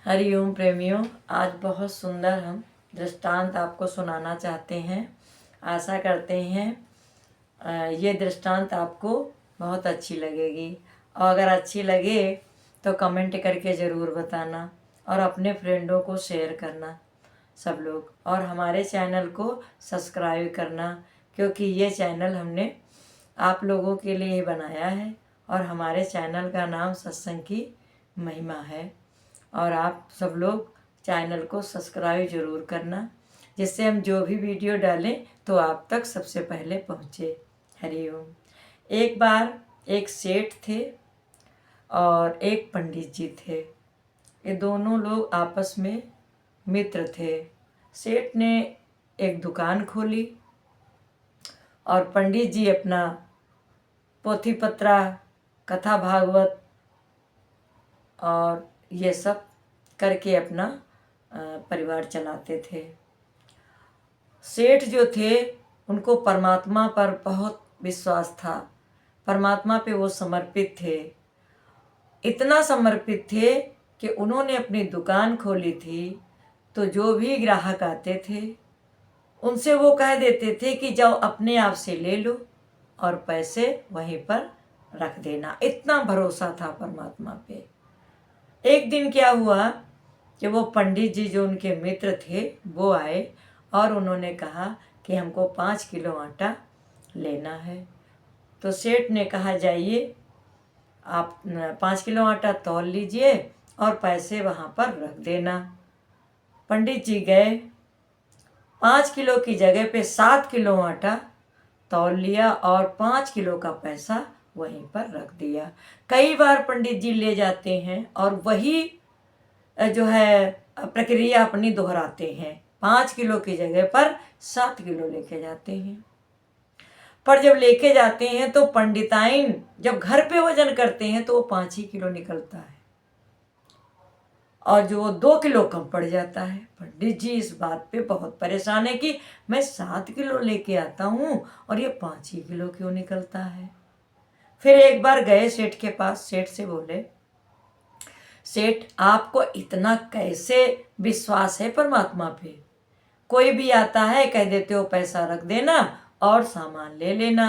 हरिओम प्रेमियों, आज बहुत सुंदर हम दृष्टांत आपको सुनाना चाहते हैं। आशा करते हैं ये दृष्टांत आपको बहुत अच्छी लगेगी, और अगर अच्छी लगे तो कमेंट करके ज़रूर बताना और अपने फ्रेंडों को शेयर करना सब लोग, और हमारे चैनल को सब्सक्राइब करना, क्योंकि ये चैनल हमने आप लोगों के लिए ही बनाया है और हमारे चैनल का नाम सत्संग की महिमा है। और आप सब लोग चैनल को सब्सक्राइब ज़रूर करना, जिससे हम जो भी वीडियो डालें तो आप तक सबसे पहले पहुँचे। हरिओम। एक बार एक सेठ थे और एक पंडित जी थे। ये दोनों लोग आपस में मित्र थे। सेठ ने एक दुकान खोली और पंडित जी अपना पोथी पत्रा, कथा भागवत और ये सब करके अपना परिवार चलाते थे। सेठ जो थे उनको परमात्मा पर बहुत विश्वास था। परमात्मा पे वो समर्पित थे। इतना समर्पित थे कि उन्होंने अपनी दुकान खोली थी, तो जो भी ग्राहक आते थे उनसे वो कह देते थे कि जाओ अपने आप से ले लो और पैसे वहीं पर रख देना। इतना भरोसा था परमात्मा पे। एक दिन क्या हुआ कि वो पंडित जी जो उनके मित्र थे वो आए और उन्होंने कहा कि हमको 5 किलो आटा लेना है। तो सेठ ने कहा जाइए आप 5 किलो आटा तौल लीजिए और पैसे वहाँ पर रख देना। पंडित जी गए, 5 किलो की जगह पे 7 किलो आटा तौल लिया और 5 किलो का पैसा वहीं पर रख दिया। कई बार पंडित जी ले जाते हैं और वही जो है प्रक्रिया अपनी दोहराते हैं। 5 किलो की जगह पर 7 किलो लेके जाते हैं। पर जब लेके जाते हैं तो पंडिताइन जब घर पे वजन करते हैं तो वो 5 ही किलो निकलता है और जो 2 किलो कम पड़ जाता है। पंडित जी इस बात पे बहुत परेशान है कि मैं 7 किलो लेके आता हूँ और ये 5 ही किलो क्यों निकलता है। फिर एक बार गए सेठ के पास। सेठ से बोले, सेठ आपको इतना कैसे विश्वास है परमात्मा पे? कोई भी आता है कह देते हो पैसा रख देना और सामान ले लेना।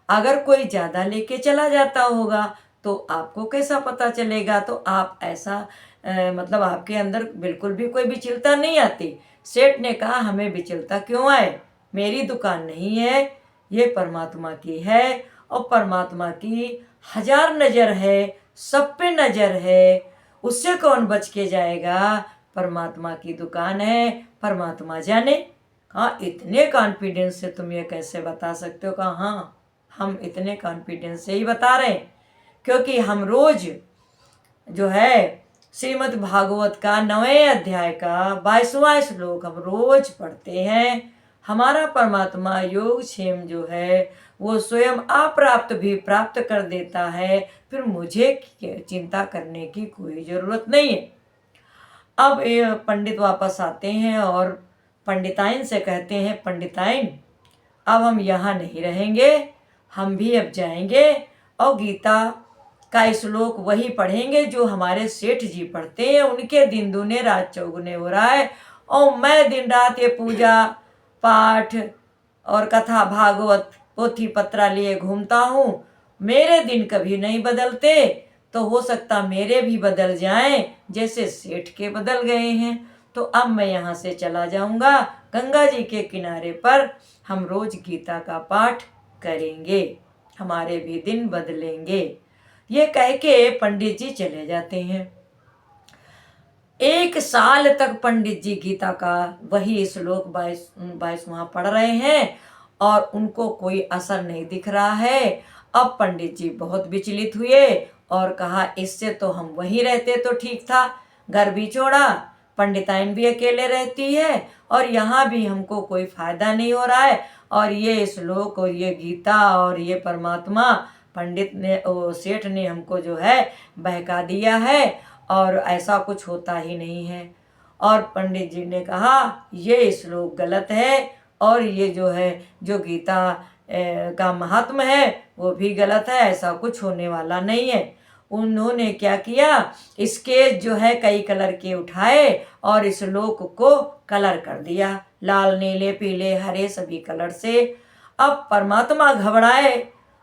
अगर कोई ज़्यादा लेके चला जाता होगा तो आपको कैसा पता चलेगा? तो आप ऐसा मतलब आपके अंदर बिल्कुल भी कोई विचलता नहीं आती। सेठ ने कहा हमें विचलता क्यों आए? मेरी दुकान नहीं है, ये परमात्मा की है और परमात्मा की 1000 नज़र है, सब पे नज़र है, उससे कौन बच के जाएगा? परमात्मा की दुकान है, परमात्मा जाने। हाँ, इतने कॉन्फिडेंस से तुम ये कैसे बता सकते हो? कहा हाँ, हम इतने कॉन्फिडेंस से ही बता रहे हैं क्योंकि हम रोज जो है श्रीमद् भागवत का 9वें अध्याय का 22वां श्लोक हम रोज पढ़ते हैं। हमारा परमात्मा योगक्षेम जो है वो स्वयं अप्राप्त भी प्राप्त कर देता है। फिर मुझे चिंता करने की कोई ज़रूरत नहीं है। अब ये पंडित वापस आते हैं और पंडिताइन से कहते हैं, पंडिताइन अब हम यहाँ नहीं रहेंगे, हम भी अब जाएंगे और गीता का श्लोक वही पढ़ेंगे जो हमारे सेठ जी पढ़ते हैं। उनके दिन दूने रात चौगुने हो रहा है और मैं दिन रात ये पूजा पाठ और कथा भागवत पोथी पत्रा लिए घूमता हूँ। मेरे दिन कभी नहीं बदलते, तो हो सकता मेरे भी बदल जाएं जैसे सेठ के बदल गए हैं। तो अब मैं यहाँ से चला जाऊँगा, गंगा जी के किनारे पर हम रोज गीता का पाठ करेंगे, हमारे भी दिन बदलेंगे। ये कह के पंडित जी चले जाते हैं। 1 साल तक पंडित जी गीता का वही श्लोक 22वां पढ़ रहे हैं और उनको कोई असर नहीं दिख रहा है। अब पंडित जी बहुत विचलित हुए और कहा इससे तो हम वहीं रहते तो ठीक था, घर भी छोड़ा, पंडिताइन भी अकेले रहती है और यहाँ भी हमको कोई फायदा नहीं हो रहा है। और ये श्लोक और ये गीता और ये परमात्मा पंडित ने सेठ ने हमको जो है बहका दिया है और ऐसा कुछ होता ही नहीं है। और पंडित जी ने कहा ये श्लोक गलत है और ये जो है जो गीता का महात्म है वो भी गलत है, ऐसा कुछ होने वाला नहीं है। उन्होंने क्या किया, स्केच जो है कई कलर के उठाए और इस श्लोक को कलर कर दिया, लाल नीले पीले हरे सभी कलर से। अब परमात्मा घबराए,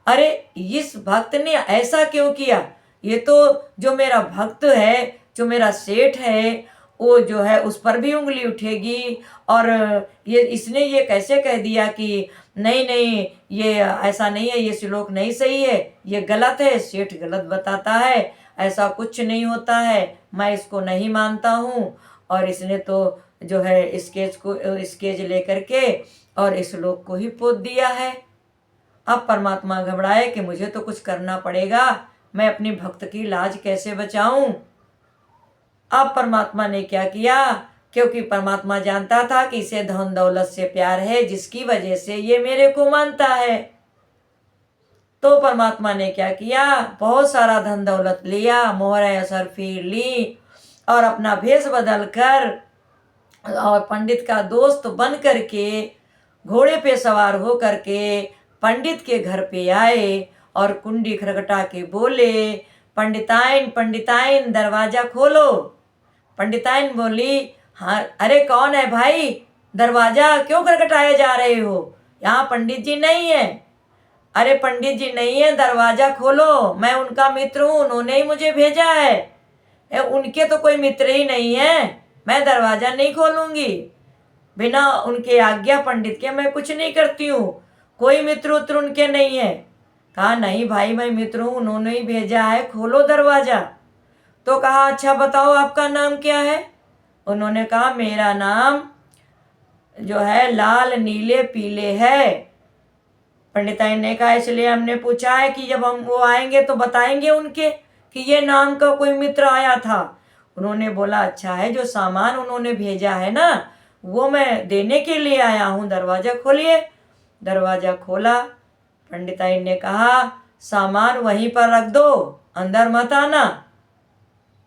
अरे इस भक्त ने ऐसा क्यों किया, ये तो जो मेरा भक्त है, जो मेरा सेठ है, वो जो है उस पर भी उंगली उठेगी। और ये इसने ये कैसे कह दिया कि नहीं नहीं ये ऐसा नहीं है, ये श्लोक नहीं सही है, ये गलत है, सेठ गलत बताता है, ऐसा कुछ नहीं होता है, मैं इसको नहीं मानता हूँ। और इसने तो जो है स्केच लेकर के और इस श्लोक को ही पोत दिया है। अब परमात्मा घबराए कि मुझे तो कुछ करना पड़ेगा, मैं अपनी भक्त की लाज कैसे बचाऊं। अब परमात्मा ने क्या किया, क्योंकि परमात्मा जानता था कि इसे धन दौलत से प्यार है, जिसकी वजह से ये मेरे को मानता है। तो परमात्मा ने क्या किया, बहुत सारा धन दौलत लिया, मोहर असर फिर ली और अपना भेष बदल कर और पंडित का दोस्त बन करके घोड़े पे सवार हो करके पंडित के घर पे आए और कुंडी खरखटा के बोले, पंडिताइन पंडिताइन दरवाजा खोलो। पंडिताइन बोली, हाँ अरे कौन है भाई, दरवाजा क्यों खटखटाए जा रहे हो, यहाँ पंडित जी नहीं है। अरे पंडित जी नहीं है, दरवाजा खोलो, मैं उनका मित्र हूँ, उन्होंने ही मुझे भेजा है। उनके तो कोई मित्र ही नहीं है, मैं दरवाजा नहीं खोलूंगी, बिना उनके आज्ञा पंडित के मैं कुछ नहीं करती हूँ, कोई मित्र उत्र उनके नहीं है। कहा नहीं भाई मैं मित्र हूँ, उन्होंने ही भेजा है, खोलो दरवाजा। तो कहा अच्छा बताओ आपका नाम क्या है। उन्होंने कहा मेरा नाम जो है लाल नीले पीले है। पंडिताइन ने कहा इसलिए हमने पूछा है कि जब हम वो आएंगे तो बताएंगे उनके कि ये नाम का कोई मित्र आया था। उन्होंने बोला अच्छा है, जो सामान उन्होंने भेजा है ना वो मैं देने के लिए आया हूँ, दरवाजा खोलिए। दरवाजा खोला। पंडिताइन ने कहा सामान वहीं पर रख दो, अंदर मत आना,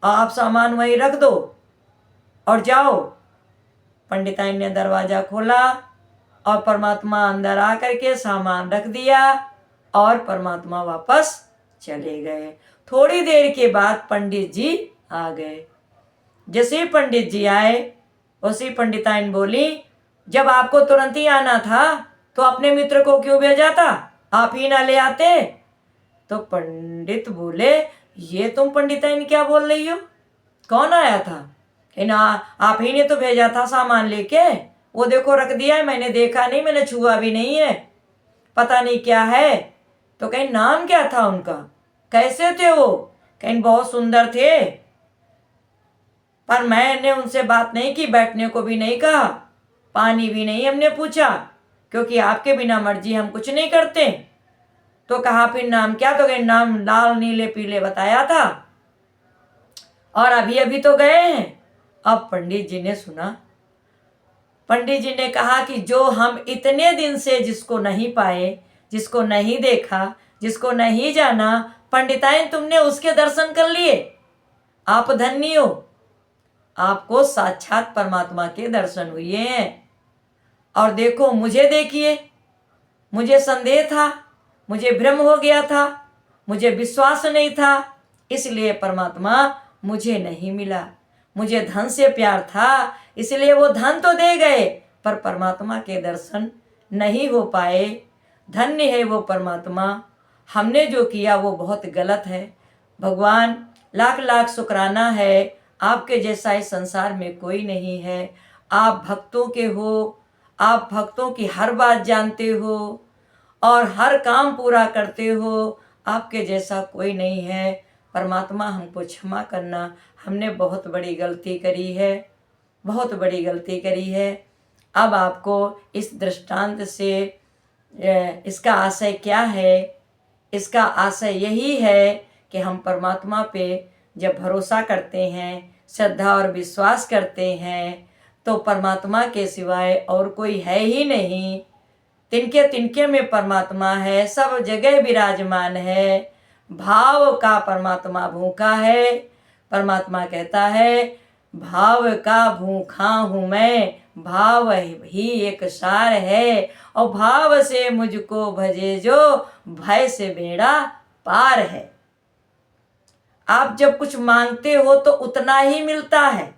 आप सामान वहीं रख दो और जाओ। पंडिताइन ने दरवाजा खोला और परमात्मा अंदर आकर के सामान रख दिया और परमात्मा वापस चले गए। थोड़ी देर के बाद पंडित जी आ गए। जैसे पंडित जी आए उसी पंडिताइन बोली, जब आपको तुरंत ही आना था तो अपने मित्र को क्यों भेजा था, आप ही ना ले आते। तो पंडित बोले ये तुम पंडिताइन क्या बोल रही हो, कौन आया था, कि ना आप ही ने तो भेजा था सामान लेके, वो देखो रख दिया है, मैंने देखा नहीं, मैंने छुआ भी नहीं है, पता नहीं क्या है। तो कहीं नाम क्या था उनका, कैसे थे वो, कहीं बहुत सुंदर थे, पर मैंने उनसे बात नहीं की, बैठने को भी नहीं कहा, पानी भी नहीं हमने पूछा, क्योंकि आपके बिना मर्जी हम कुछ नहीं करते। तो कहा फिर नाम क्या, तो कहीं नाम लाल नीले पीले बताया था और अभी अभी तो गए हैं। अब पंडित जी ने सुना, पंडित जी ने कहा कि जो हम इतने दिन से जिसको नहीं पाए, जिसको नहीं देखा, जिसको नहीं जाना, पंडिताइन तुमने उसके दर्शन कर लिए, आप धन्य हो, आपको साक्षात परमात्मा के दर्शन हुए हैं। और देखो मुझे देखिए, मुझे संदेह था, मुझे भ्रम हो गया था, मुझे विश्वास नहीं था, इसलिए परमात्मा मुझे नहीं मिला, मुझे धन से प्यार था इसलिए वो धन तो दे गए पर परमात्मा के दर्शन नहीं हो पाए। धन्य है वो परमात्मा, हमने जो किया वो बहुत गलत है। भगवान लाख लाख शुक्राना है, आपके जैसा इस संसार में कोई नहीं है। आप भक्तों के हो, आप भक्तों की हर बात जानते हो और हर काम पूरा करते हो, आपके जैसा कोई नहीं है। परमात्मा हमको क्षमा करना, हमने बहुत बड़ी गलती करी है, बहुत बड़ी गलती करी है। अब आपको इस दृष्टांत से इसका आशय क्या है, इसका आशय यही है कि हम परमात्मा पे जब भरोसा करते हैं, श्रद्धा और विश्वास करते हैं, तो परमात्मा के सिवाय और कोई है ही नहीं। तिनके तिनके में परमात्मा है, सब जगह विराजमान है। भाव का परमात्मा भूखा है। परमात्मा कहता है भाव का भूखा हूँ मैं, भाव ही एक सार है, और भाव से मुझको भजे जो, भय से बेड़ा पार है। आप जब कुछ मांगते हो तो उतना ही मिलता है,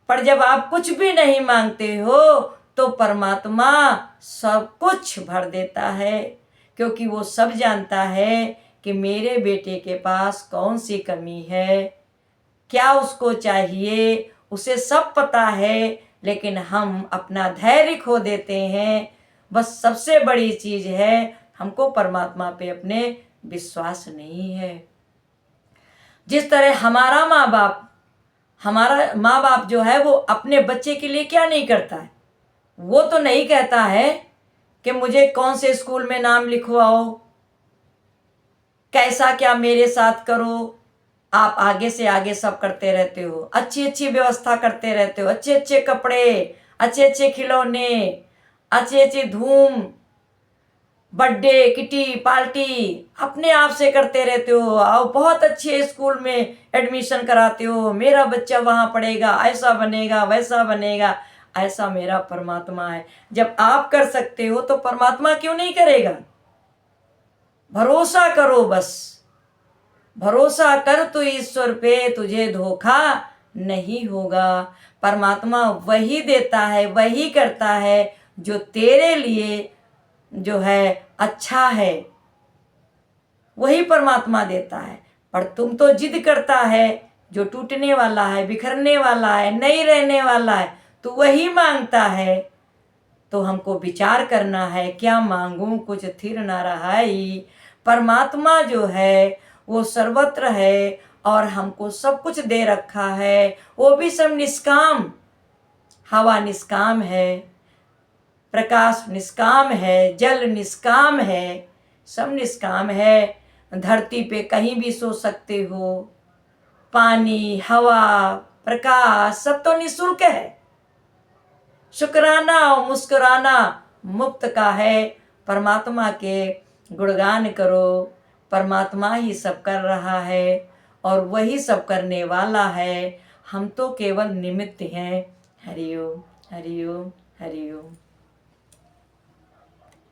पर जब आप कुछ भी नहीं मांगते हो तो परमात्मा सब कुछ भर देता है, क्योंकि वो सब जानता है कि मेरे बेटे के पास कौन सी कमी है, क्या उसको चाहिए, उसे सब पता है। लेकिन हम अपना धैर्य खो देते हैं। बस सबसे बड़ी चीज़ है, हमको परमात्मा पे अपने विश्वास नहीं है। जिस तरह हमारा माँ बाप जो है वो अपने बच्चे के लिए क्या नहीं करता है, वो तो नहीं कहता है कि मुझे कौन से स्कूल में नाम लिखवाओ, कैसा क्या मेरे साथ करो। आप आगे से आगे सब करते रहते हो, अच्छी अच्छी व्यवस्था करते रहते हो, अच्छे अच्छे कपड़े, अच्छे अच्छे खिलौने, अच्छी अच्छी धूम, बर्थडे किटी पार्टी अपने आप से करते रहते हो और बहुत अच्छे स्कूल में एडमिशन कराते हो, मेरा बच्चा वहाँ पढ़ेगा, ऐसा बनेगा वैसा बनेगा। ऐसा मेरा परमात्मा है। जब आप कर सकते हो तो परमात्मा क्यों नहीं करेगा? भरोसा करो, बस भरोसा कर तो ईश्वर पे, तुझे धोखा नहीं होगा। परमात्मा वही देता है, वही करता है जो तेरे लिए जो है अच्छा है, वही परमात्मा देता है। पर तुम तो जिद करता है, जो टूटने वाला है, बिखरने वाला है, नहीं रहने वाला है, तो वही मांगता है। तो हमको विचार करना है, क्या मांगूं कुछ थिर ना रहाई। परमात्मा जो है वो सर्वत्र है और हमको सब कुछ दे रखा है, वो भी सब निष्काम। हवा निष्काम है, प्रकाश निष्काम है, जल निष्काम है, सब निष्काम है। धरती पे कहीं भी सो सकते हो, पानी, हवा, प्रकाश सब तो निःशुल्क है। शुक्राना और मुस्कुराना मुफ्त का है। परमात्मा के गुणगान करो, परमात्मा ही सब कर रहा है और वही सब करने वाला है। हम तो केवल निमित्त हैं। हरि ओम, हरि ओम, हरि ओम।